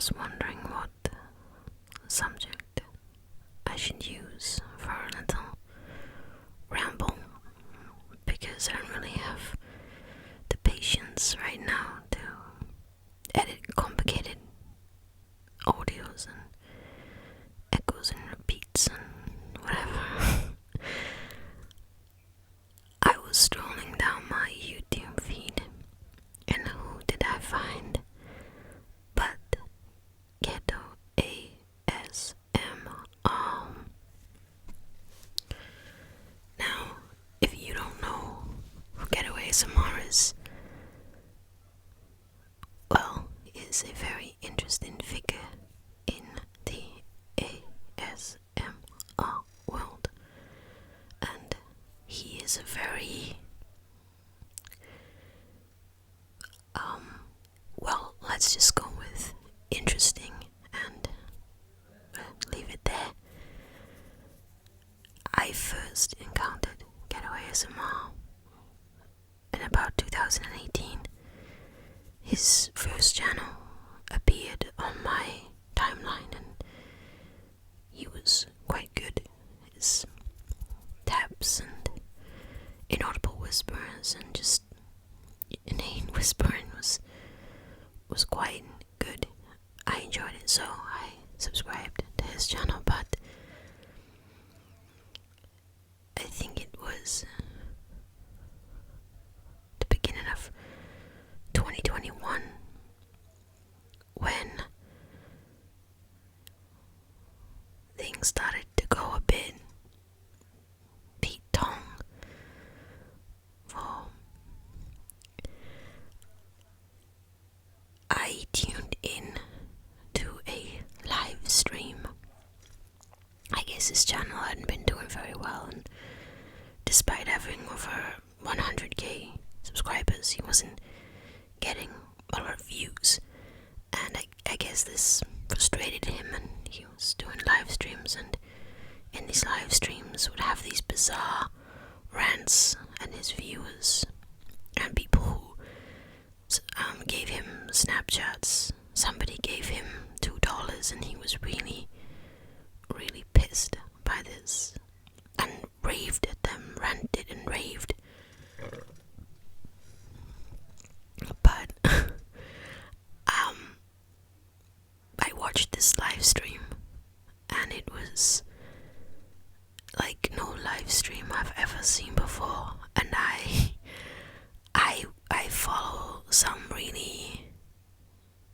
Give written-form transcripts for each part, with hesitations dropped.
was wondering what subject I should use for a little ramble, because I don't really have the patience right now to edit complicated audios and echoes and repeats and whatever. I was strolling down my YouTube feed, and who did I find but Ghetto ASMR. Now, if you don't know who Ghetto ASMR is, well, he is a very interesting figure in the ASMR world, and he is a very well, let's just go with interesting and leave it there. I first encountered Ghetto ASMR in about 2018. His first channel appeared on my timeline, and he was quite good. His taps and inaudible whispers and just inane whispering was quite good. I enjoyed it, so I subscribed to his channel, but I think it was the beginning of 2021 when things started to go a bit Pete-tong for I tuned in to a live stream. I guess his channel hadn't been doing very well, and despite having over 100k subscribers, he wasn't getting a lot of views, and I guess this frustrated him, and he was doing live streams, and in these live streams would have these bizarre rants, and his viewers and people who gave him Snapchats. Somebody gave him $2, and he was really pissed by this and raved at them, ranted and raved. But I watched this live stream, and it was like no live stream I've ever seen before, and I follow some really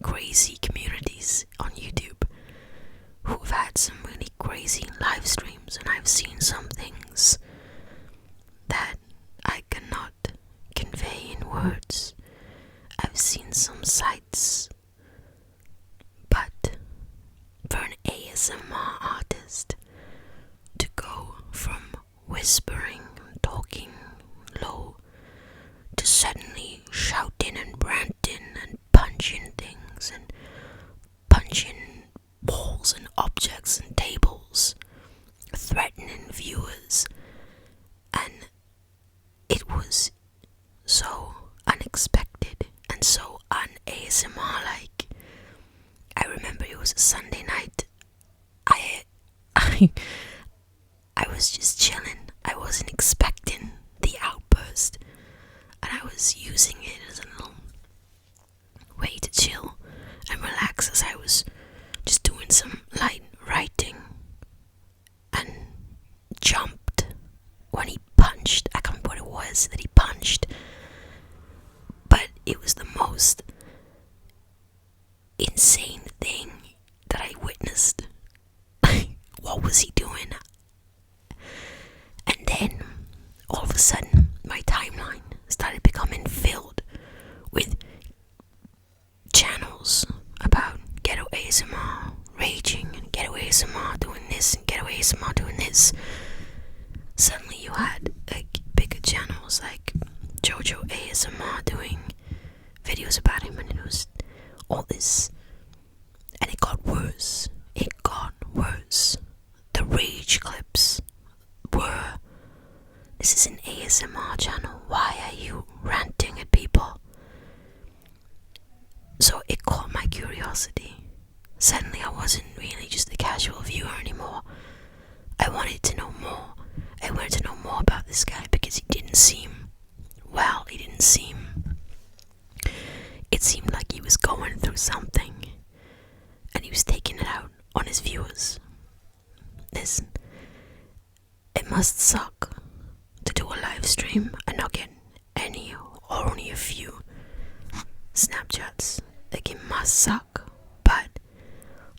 crazy communities on YouTube who've had some really crazy live streams, and I've seen some things that I cannot convey in words. I've seen some sights, but for an ASMR artist to go from whispering and talking low to suddenly shouting and ranting and punching things and punching walls and objects and tables, threatening viewers, and it was so unexpected and so un-ASMR like. I remember it was a Sunday night. I was just chilling. I wasn't expecting the outburst, and I was using it as a little way to chill and relax as I was just doing some light writing, and jumped when he punched. I can't remember what it was that he punched, but it was the most insane thing that I witnessed. What was he doing? And then all of a sudden my timeline started becoming filled with channels about Ghetto ASMR raging and Ghetto ASMR doing this and Ghetto ASMR doing this. Suddenly you had like bigger channels like Jojo ASMR doing videos about him, and it was all this, and it got worse. It got worse. The rage clips were, this is an ASMR channel, why are you ranting at people? So it caught my curiosity, suddenly I wasn't really just a casual viewer anymore. I wanted to know more. I wanted to know more about this guy because he didn't seem well. It seemed like he was going through something and he was taking it out on his viewers. Listen, it must suck to do a live stream and not get any or only a few Snapchats. Like, it must suck, but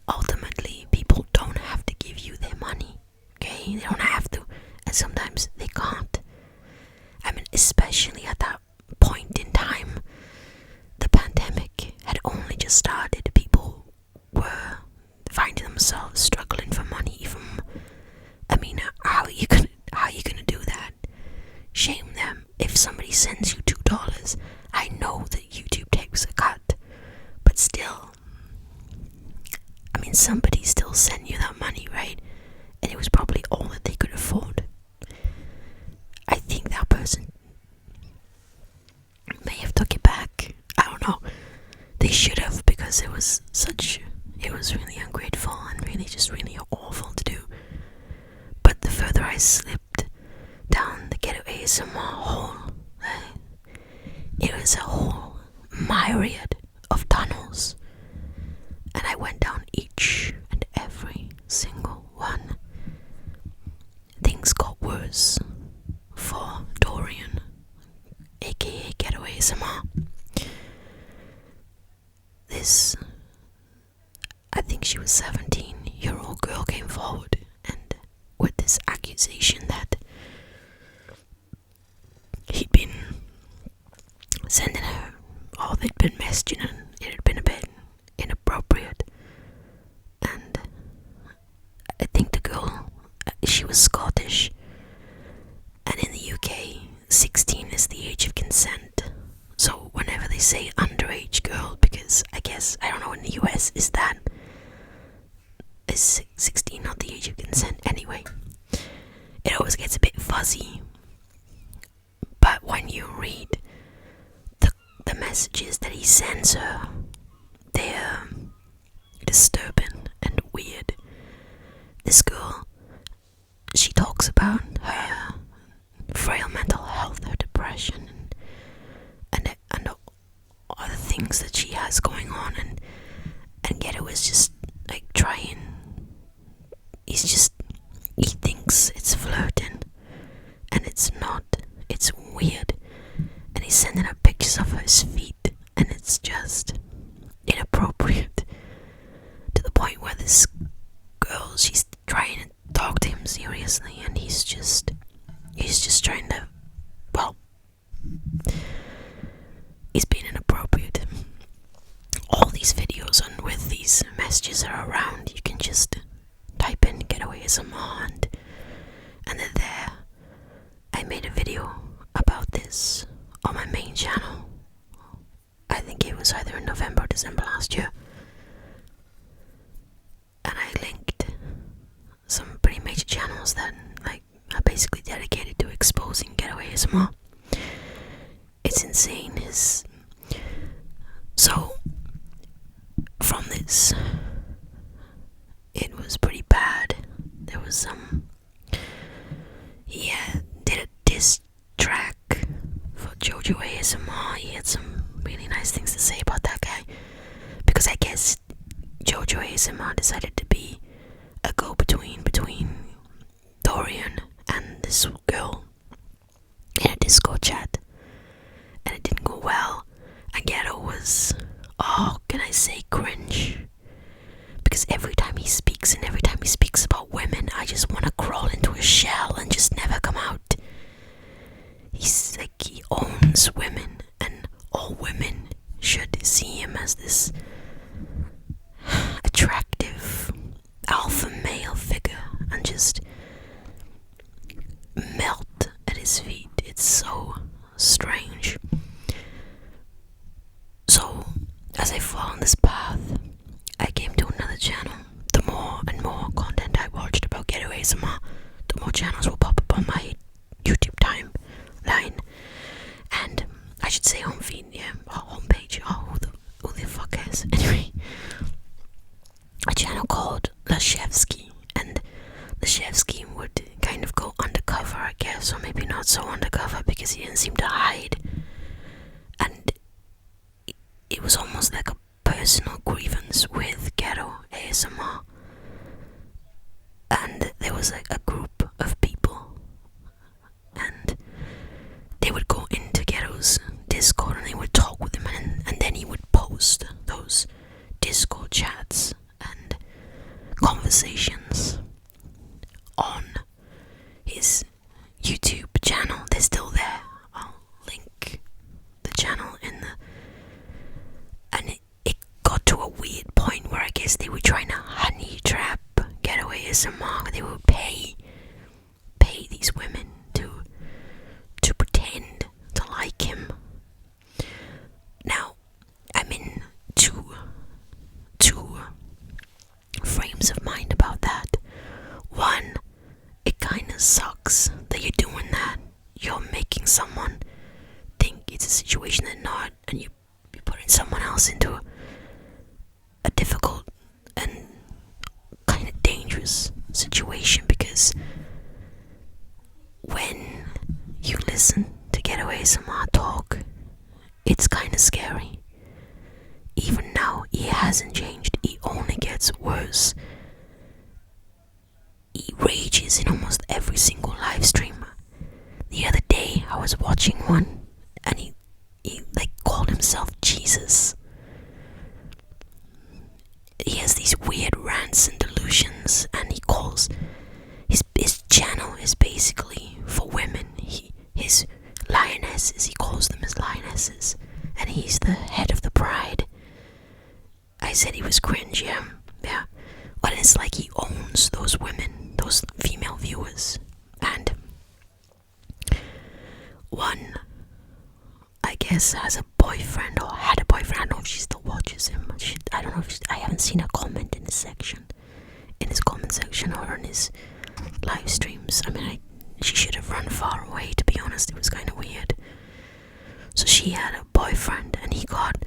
ultimately people don't have to give you their money, okay? They don't have to, and sometimes they can't. I mean, especially at that point in time, the pandemic had only just started. People were finding themselves struggling for money. I mean, how are you gonna do that? Shame them. If somebody sends you $2, I know that YouTube takes a cut, but still, I mean, somebody still sent you that money, right? And it was probably all that they could afford. I think that person may have took it back. I don't know. They should have, because it was really ungrateful and really awful to do. But the further I slipped down the Ghetto ASMR hole, it was a whole myriad of tunnels, and I went down each and every single one. Things got worse for Dorian, aka Ghetto ASMR. This, I think she was 17-year-old girl, came forward and with this accusation that he'd been sending her, or they'd been messaging, and it had been a bit inappropriate. And I think the girl, she was Scottish, and in the UK 16 is the age of consent. So whenever they say underage girl, because I don't know, in the US is 16 not the age of consent? Anyway, it always gets a bit fuzzy. But when you read the messages that he sends her, they're disturbing and weird. This girl, she talks about her frail mental health, her depression, and other things that she has going on, and Ghetto is just like trying. He thinks it's flirting, and it's not. It's weird, and he's sending her pictures of his feet, and it's just inappropriate to the point where this girl, she's trying to talk to him seriously, and he's just trying to, well, he's being inappropriate. All these videos and with these messages are around. You can just type in Ghetto ASMR and they're there. I made a video about this on my main channel. I think it was either in November or December last year. And I linked some pretty major channels that are basically dedicated to exposing Ghetto ASMR. It's insane. So from this, it was pretty bad. There was he did a diss track for Jojo ASMR. He had some really nice things to say about that guy, because I guess Jojo ASMR decided to be a go-between between Dorian and this girl in a Discord chat, and it didn't go well. And Ghetto was, can I say, cringe, because every time he speaks about women, I just want to crawl into a shell and just never come out. He's like, he owns women, and all women should see him as this attractive alpha male figure and just melt at his feet. It's so strange. So as I fall on this path, I came to another channel. The more and more content I watched about Ghetto ASMR, the more channels will pop up on my YouTube timeline, and I should say home feed, yeah, or homepage. Who the fuck cares? Anyway, not so undercover because he didn't seem to hide. And it was almost like a personal grievance with Ghetto ASMR. And there was like a group of people, and they would go into Ghetto's Discord and they would talk with him, and then he would post those Discord chats and conversations on his YouTube channel. They're still there. I'll link the channel in the... And it got to a weird point where I guess they were trying to honey trap Ghetto ASMR. They would pay these women to pretend to like him. Now, I'm in two frames of mind about that. One, it kinda sucks that you're doing that. You're making someone think it's a situation they're not, and you're putting someone else into a difficult and kind of dangerous situation, because when you listen to Ghetto ASMR talk, it's kind of scary. Even now, he hasn't changed. He only gets worse. He rages in almost every single live stream. The other day, I was watching one, and he like called himself Jesus. He has these weird rants and delusions, and he calls his channel is basically for women. His lionesses, he calls them his lionesses, and he's the head of the pride. I said he was cringe, yeah. But it's like he owns those women, those female viewers. And one, I guess, has a boyfriend, or had a boyfriend. I don't know if she still watches him. I don't know if I haven't seen a comment in his section, in his comment section, or in his live streams. I mean, she should have run far away, to be honest. It was kind of weird. So she had a boyfriend, and he got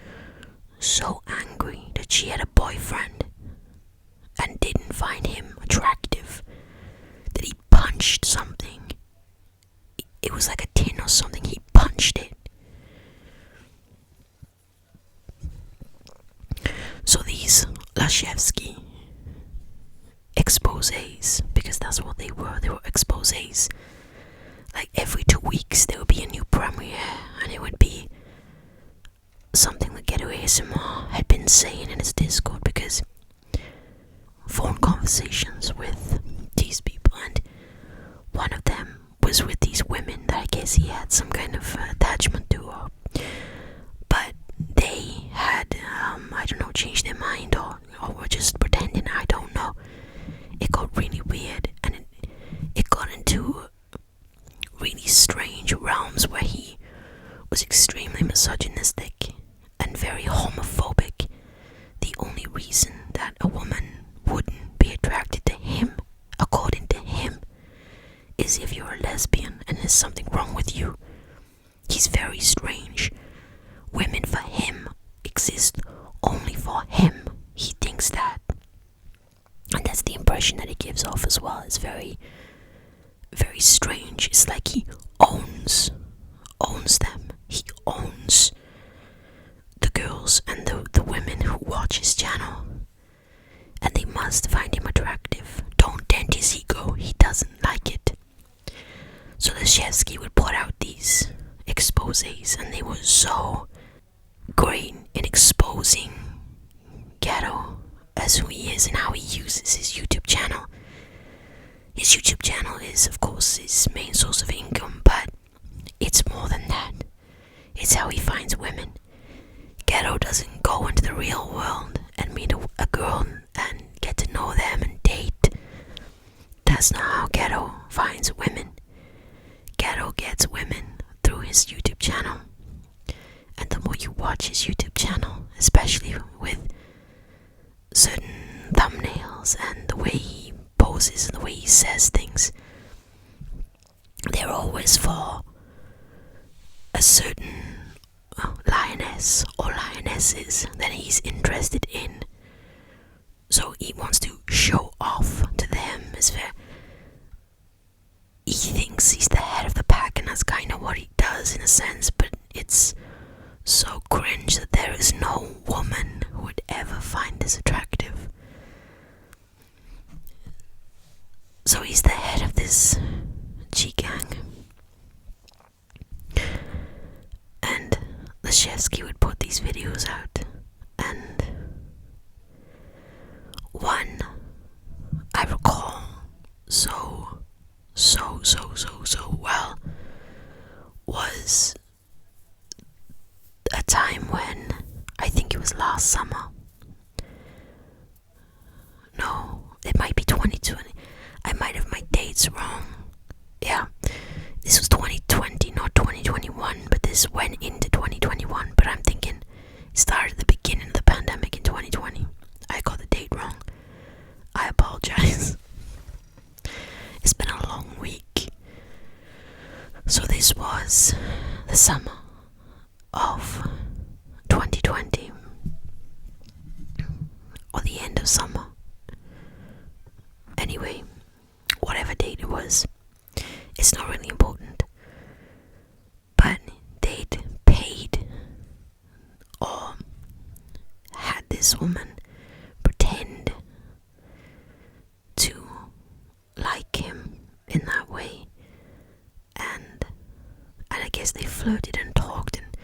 so angry that she had a boyfriend and didn't find him attractive that he punched something. It was like a tin or something. He punched it. So these Lashevsky exposés, because that's what they were exposés. Like every 2 weeks there would be a new premiere, and it would be something that Ghetto ASMR had been saying in his Discord, because phone conversations with these people, and one of them was with these women that I guess he had some kind of attachment to, but they had I don't know, changed their mind, or were just pretending. I don't know. It got really weird, and it got into really strange realms where he was extremely misogynistic and very homophobic. The only reason that a woman wouldn't be attracted to him, according to him, is if you're a lesbian and there's something wrong with you. He's very strange. Women for him exist only for him. He thinks that. And that's the impression that he gives off as well. It's very, very strange. It's like he owns them. He owns the girls and the women who watch his channel. And they must find him attractive. Don't dent his ego. He doesn't like it. So Lashevsky would put out these exposés, and they were so great in exposing Ghetto as who he is and how he uses his YouTube channel. His YouTube channel is, of course, his main source of income, but it's more than that. It's how he finds women. Ghetto doesn't go into the real world and meet a girl and get to know them and date. That's not how Ghetto finds women. Ghetto gets women through his YouTube channel. And the more you watch his YouTube channel, especially with certain thumbnails and the way he poses and the way he says things, they're always for a certain lioness or lionesses that he's interested in. So he wants to show off to them. He thinks he's the head of the pack, and a sense, but it's so cringe that there is no woman who would ever find this attractive. So he's the head of this G-gang. And Leszewski would put these videos out. And one I recall so well was a time when, I think it was last summer. No, it might be 2020. I might have my dates wrong. Yeah, this was 2020, not 2021, but this went into 2021. But I'm thinking it started at the beginning of the pandemic in 2020. I got the date wrong. I apologize. It's been a long week. So this was the summer of 2020, or the end of summer. Anyway, whatever date it was, it's not really important. But they'd paid or had this woman pretend to like him in that way, and I guess they flirted and talked, and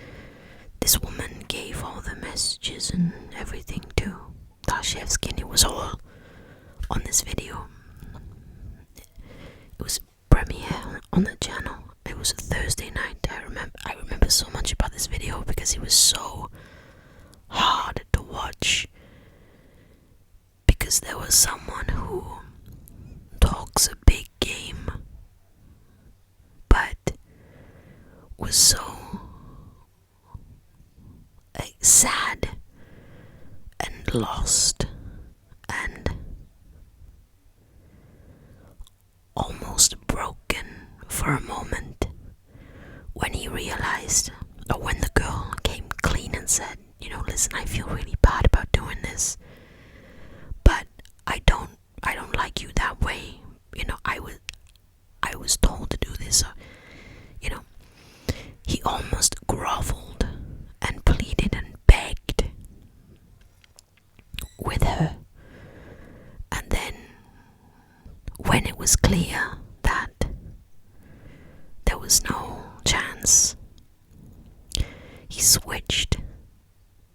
this woman gave all the messages and everything to Leszewski, and it was all on this video. It was premiere on the channel. It was a Thursday night. I remember so much about this video because it was so hard to watch, because there was someone who talks a big game but was so sad and lost and almost broken for a moment when he realized, or when the girl came clean and said, listen, I feel really bad about doing this, but I don't like you that way. I was told to do this. He almost groveled and pleaded and begged with her. And then, when it was clear that there was no chance, he switched,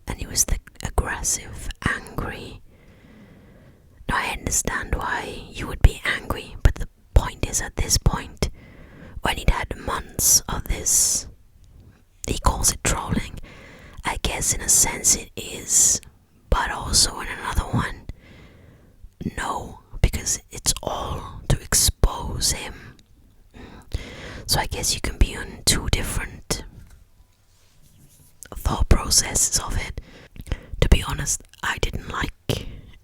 and he was the aggressive, angry. Now, I understand why you would be angry, but the point is, at this point, when he'd had months of this, he calls it trolling. I guess in a sense it is, but also in another one, no, because it's all to expose him. So I guess you can be on two different thought processes of it. To be honest, I didn't like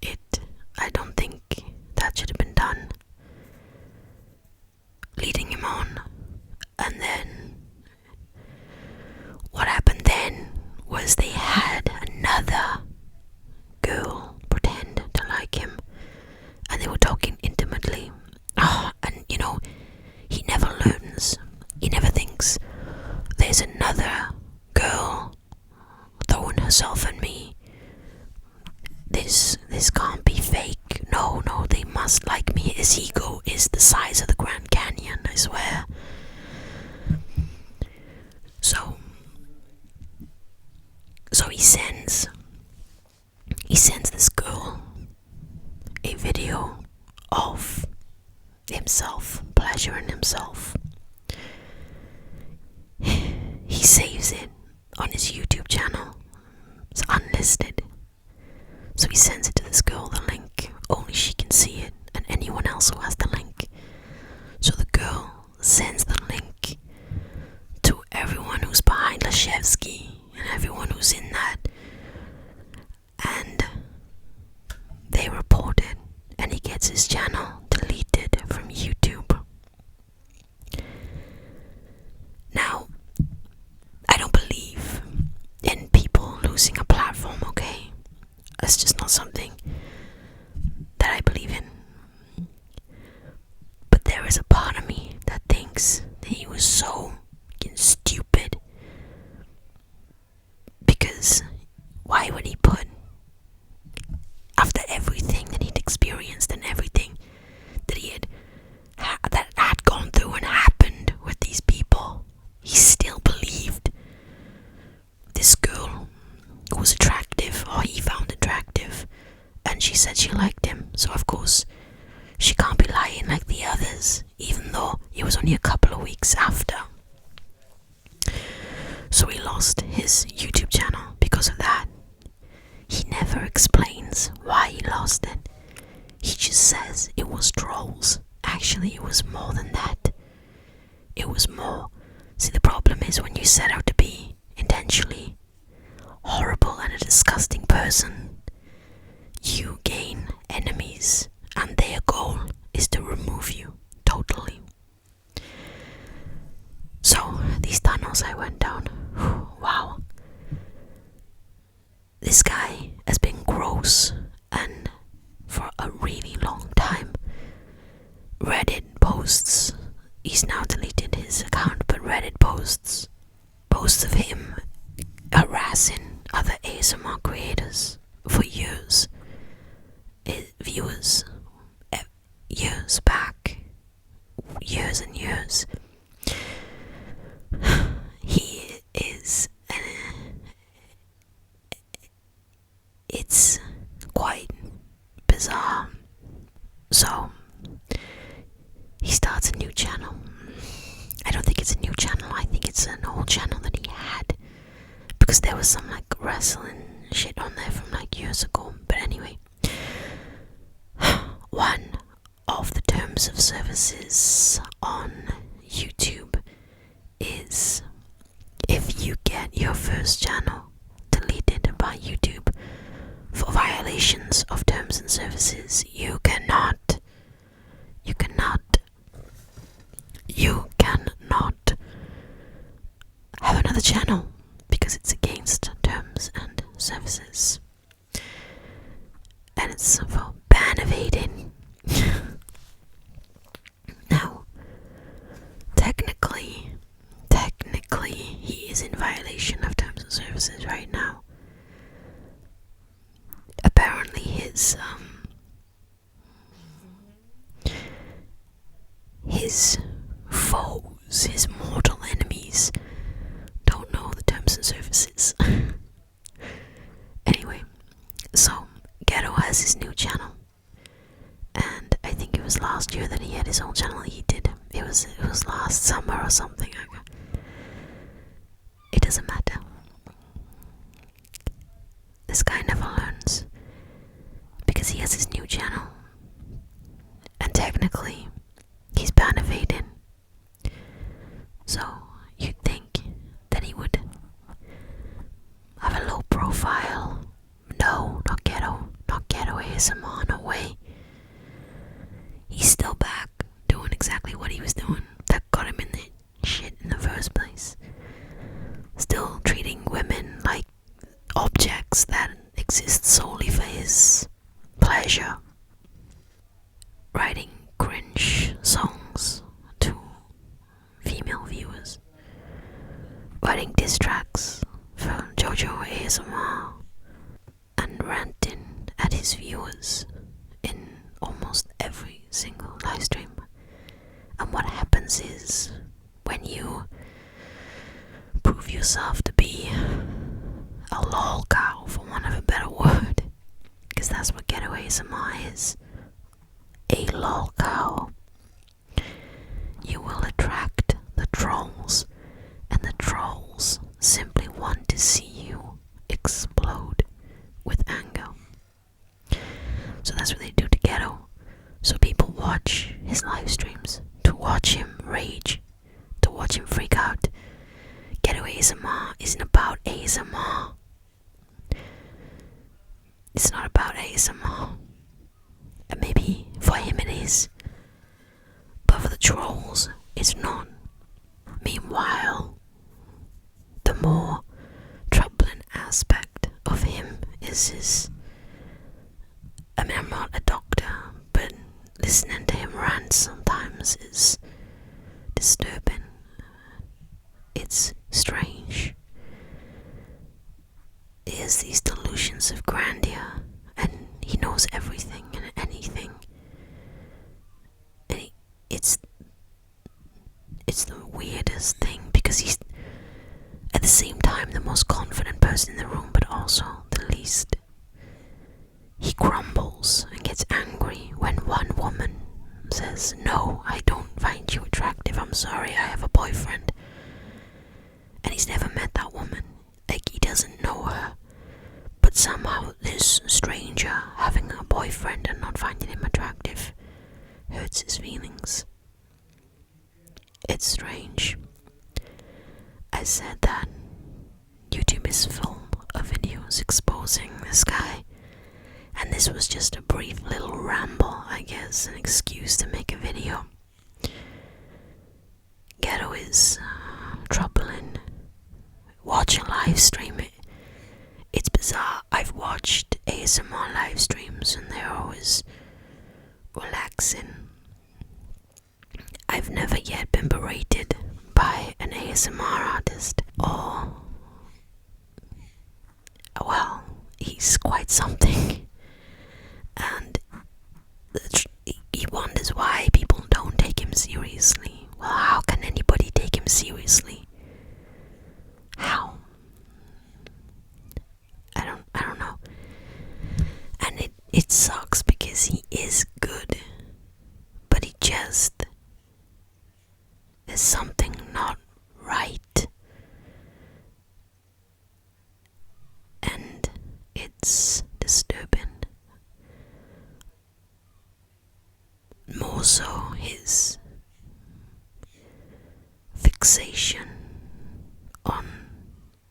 it. I don't think that should have been done. Leading him on. And then what happened then was they had another girl pretend to like him, and they were talking intimately. And he never learns. He never thinks there's another girl throwing herself at me. This can't be fake. No, they must like me. His ego is the size of the Grand Canyon, I swear. So he sends this girl a video of himself pleasuring himself. He saves it on his YouTube channel. It's unlisted. So he sends it to this girl, the link. Only she can see it, and anyone else who has the link. So the girl sends the link to everyone who's behind Leszewski and everyone who's in that. And they report it, and he gets his channel deleted from YouTube. Now, I don't believe in people losing a platform, okay? That's just not something that I believe in. But there is a part of me that thinks that he was so stupid said she liked him, so of course she can't be lying like the others, even though it was only a couple of weeks after. So he lost his YouTube channel because of that. He never explains why he lost it. He just says it was trolls. Actually, it was more than that. It was more. See, the problem is when you set out to be intentionally horrible and a disgusting person, you gain enemies, and their goal is to remove you totally. So, these tunnels I went down, wow. This guy has been gross, and for a really long time. Reddit posts, he's now deleted his account, but Reddit posts of him harassing other ASMR creators for years. Viewers, years back, years and years. He is, it's quite bizarre. So, he starts a new channel. I don't think it's a new channel, I think it's an old channel that he had. Because there was some like wrestling shit on there from like years ago. But anyway, one of the terms of services on YouTube is if you get your first channel deleted by YouTube for violations of terms and services, you cannot have another channel because it's against terms and services. And it's for ban evading. Now, technically, he is in violation of terms and services right now. Apparently his foes, his mortal enemies, don't know the terms and services. Anyway, so Ghetto has his new channel, and I think it was last year that he had his own channel. He did. It was last summer or something. It doesn't matter. This guy never learns because he has his new channel, and technically he's ban evading. So you'd think that he would have a low profile. No, not Ghetto ASMR, no way. He's still back doing exactly what he was doing that got him in the shit in the first place. Still treating women like objects that exist solely for his pleasure. Writing cringe songs to female viewers. Writing diss tracks for JoJo ASMR. And ranting at his viewers in almost every single live stream. And what happens is, when you prove yourself to be a lol cow, for want of a better word, because that's what Ghetto ASMR is, a lol cow, you will attract the trolls, and the trolls simply want to see you explode with anger. So that's what they do to Ghetto. So people watch his live streams to watch him rage, to watch him freak out. Ghetto ASMR isn't about ASMR. It's not about ASMR. And maybe for him it is, but for the trolls it's not. Meanwhile, the more troubling aspect of him is his, I mean, I'm not a doctor, but listening to him rant sometimes is disturbing. It's strange. He has these delusions of grandeur, and he knows everything and anything. And it's the weirdest thing, because he's at the same time the most confident person in the room, but also the least. He grumbles says, "No, I don't find you attractive. I'm sorry, I have a boyfriend." And he's never met that woman. Like, he doesn't know her. But somehow this stranger having a boyfriend and not finding him attractive hurts his feelings. It's strange. I said that YouTube is full of videos exposing this guy, and this was just a brief little ramble, I guess, an excuse to make a video. Ghetto is troubling. Watch a live stream. It's bizarre. I've watched ASMR live streams and they're always relaxing. I've never yet been berated by an ASMR artist, or, well, he's quite something. And he wonders why people don't take him seriously. Well, how can anybody take him seriously? How? I don't know. And it sucks because he is good, but he just, there's something not right, and it's disturbing. More so his fixation on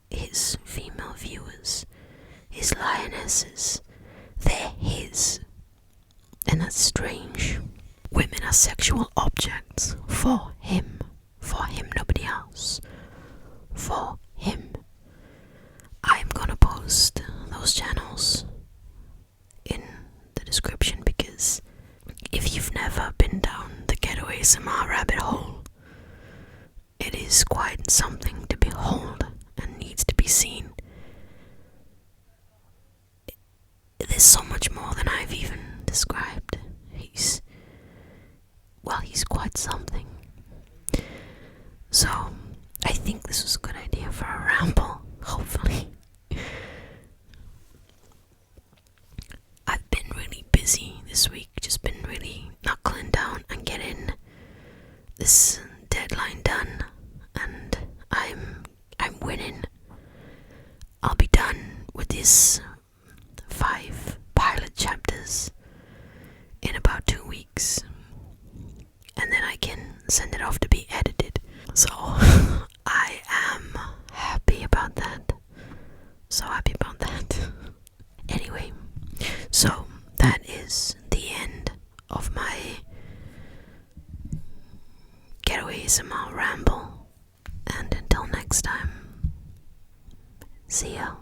his female viewers, his lionesses. They're his, and that's strange. Women are sexual objects for him, nobody else, for him. I'm gonna post those channels in the description, because if you've never been down the Ghetto ASMR rabbit hole, it is quite something to behold and needs to be seen. There's so much more than I've even described. He's quite something. So, I think this was a good idea for a ramble, hopefully. I've been really busy this week, just been really knuckling down and getting this deadline done, and I'm winning. I'll be done with this 5 pilot chapters in about 2 weeks, and then I can send it off to be edited. So I am happy about that. So happy about that. Anyway, so that is the end of my Ghetto ASMR ramble, and until next time, see ya.